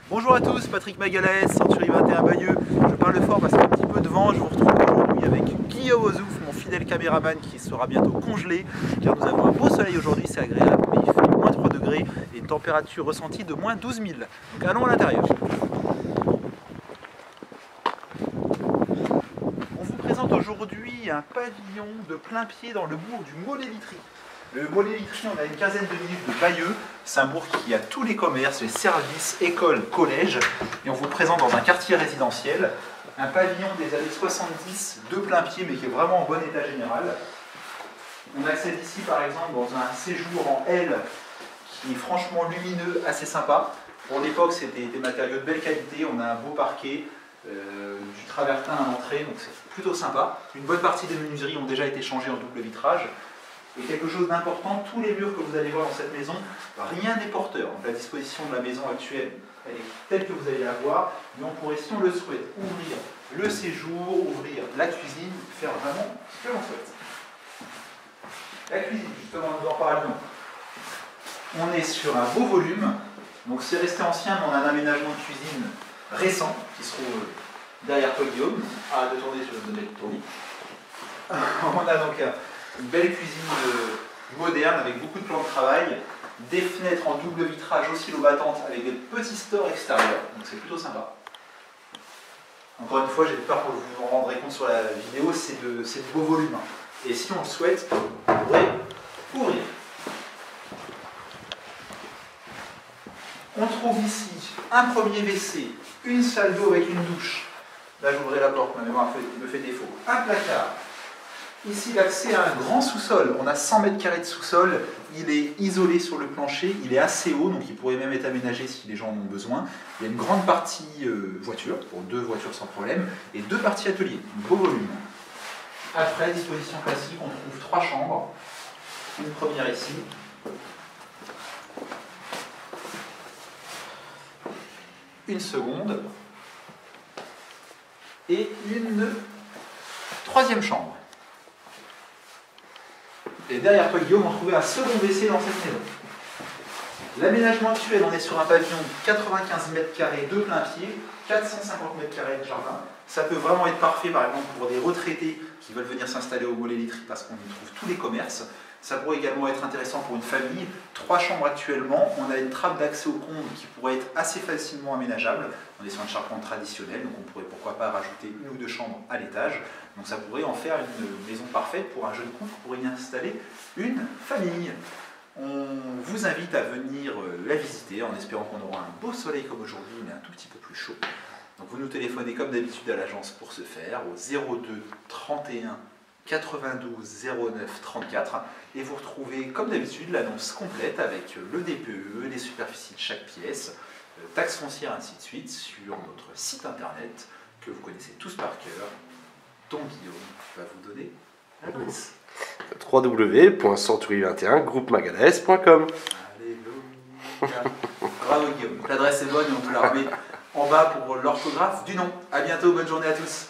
Bonjour à tous, Patrick Magalès, Century 21 Bayeux. Je parle fort parce qu'il y a un petit peu de vent. Je vous retrouve aujourd'hui avec Guillaume Ozouf, mon fidèle caméraman qui sera bientôt congelé. Car nous avons un beau soleil aujourd'hui, c'est agréable, mais il fait moins 3 degrés et une température ressentie de moins 12 000. Donc allons à l'intérieur. On vous présente aujourd'hui un pavillon de plein pied dans le bourg du Mollet-Litry. Le Mollet-Litry, on a une quinzaine de minutes de Bayeux. C'est un bourg qui a tous les commerces, les services, écoles, collèges. Et on vous présente dans un quartier résidentiel un pavillon des années 70 de plein pied, mais qui est vraiment en bon état général. On accède ici par exemple dans un séjour en L qui est franchement lumineux, assez sympa. Pour l'époque, c'était des matériaux de belle qualité. On a un beau parquet, du travertin à l'entrée, donc c'est plutôt sympa. Une bonne partie des menuiseries ont déjà été changées en double vitrage. Et quelque chose d'important, tous les murs que vous allez voir dans cette maison, rien n'est porteur. Donc la disposition de la maison actuelle, elle est telle que vous allez la voir, mais on pourrait, si on le souhaite, ouvrir le séjour, ouvrir la cuisine, faire vraiment ce que l'on souhaite. La cuisine, justement, nous en parlions. On est sur un beau volume, donc c'est resté ancien, mais on a un aménagement de cuisine récent, qui se trouve derrière toi, Guillaume. Arrête de tourner, je vais te donner le tournis. On a donc une belle cuisine moderne avec beaucoup de plans de travail, des fenêtres en double vitrage oscillo-battantes avec des petits stores extérieurs, donc c'est plutôt sympa. Encore une fois, j'ai peur que vous vous rendrez compte sur la vidéo, c'est de beau volume. Et si on le souhaite, on pourrait ouvrir. On trouve ici un premier WC, une salle d'eau avec une douche. Là, j'ouvrais la porte, ma mémoire me fait défaut. Un placard. Ici, l'accès à un grand sous-sol. On a 100 mètres carrés de sous-sol. Il est isolé sur le plancher. Il est assez haut, donc il pourrait même être aménagé si les gens en ont besoin. Il y a une grande partie voiture, pour 2 voitures sans problème, et 2 parties atelier. Un beau volume. Après, disposition classique, on trouve 3 chambres. Une première ici. Une seconde. Et une troisième chambre. Et derrière toi, Guillaume, on trouvait un second WC dans cette maison. L'aménagement actuel, on est sur un pavillon de 95 mètres carrés de plein pied, 450 mètres carrés de jardin. Ça peut vraiment être parfait, par exemple, pour des retraités qui veulent venir s'installer au Mollet-Litry parce qu'on y trouve tous les commerces. Ça pourrait également être intéressant pour une famille. 3 chambres actuellement. On a une trappe d'accès au comble qui pourrait être assez facilement aménageable. On est sur une charpente traditionnelle, donc on pourrait pourquoi pas rajouter 1 ou 2 chambres à l'étage. Donc ça pourrait en faire une maison parfaite pour un jeune couple pour y installer une famille. On vous invite à venir la visiter en espérant qu'on aura un beau soleil comme aujourd'hui, mais un tout petit peu plus chaud. Donc vous nous téléphonez comme d'habitude à l'agence pour ce faire au 02 31 92 09 34 et vous retrouvez comme d'habitude l'annonce complète avec le DPE, les superficies de chaque pièce, taxes foncières ainsi de suite sur notre site internet que vous connaissez tous par cœur, dont Guillaume va vous donner l'adresse. www.century21groupemagalès.com. Alléluia. Bravo Guillaume, l'adresse est bonne et on vous la remet en bas pour l'orthographe du nom. A bientôt, bonne journée à tous.